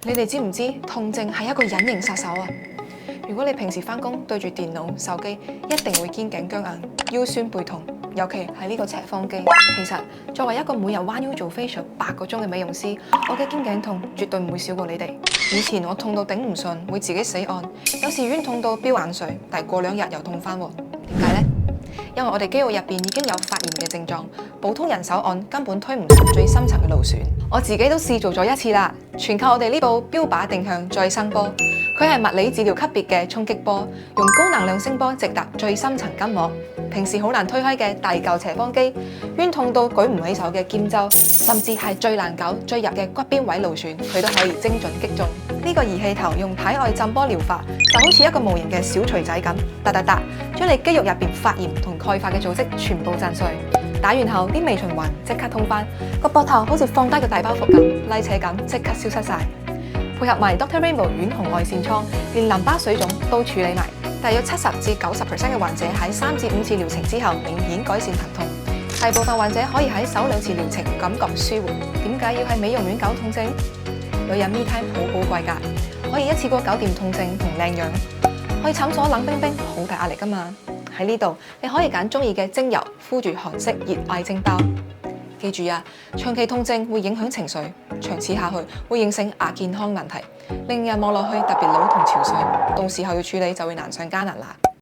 你哋知唔知痛症係一個隱形殺手啊？如果你平時返工對住電腦、手機，一定會肩頸僵硬、腰酸背痛，尤其係呢個斜方肌。其實作為一個每日彎腰做 facial 8個鐘嘅美容師，我嘅肩頸痛絕對唔會少過你哋。以前我痛到頂唔順，會自己死按，有時冤痛到飆眼水，但係過2日又痛返喎。點解呢？因為我哋肌肉入邊已經有發炎嘅症狀，普通人手按根本推唔上最深層嘅勞損。我自己都試做咗1次啦，全靠我哋呢部標靶定向再生波。佢係物理治療級別嘅衝擊波，用高能量聲波直達最深層筋膜。平時好難推開嘅大嚿斜方肌，冤痛到舉唔起手嘅肩周，甚至係最難搞、最入嘅骨邊位勞損，佢都可以精準擊中。呢個儀器頭用體外震波療法，就好似一個無形嘅小錘仔咁，嗒嗒嗒，將你肌肉入邊發炎同鈣化嘅組織全部震碎。打完後啲微循環即刻通返，個膊頭好似放低個大包袱咁，拉扯感即刻消失晒。配合埋 Dr. Rainbow 遠紅外線瘡，連淋巴水腫都處理埋。大約70至90% 嘅患者喺3至5次療程之後明顯改善疼痛，大部分患者可以喺首2次療程感覺舒緩。點解要喺美容院搞痛症？女人 me time 好寶貴㗎，可以一次過搞掂痛症同靚樣。去診所冷冰冰好大壓力㗎嘛。喺呢度你可以揀中意嘅精油敷住韓式熱艾精包。記住啊，長期痛症會影響情緒，長此下去會形成亞健康問題，令人望落去特別老同憔悴，到時候要處理就會難上加難啦。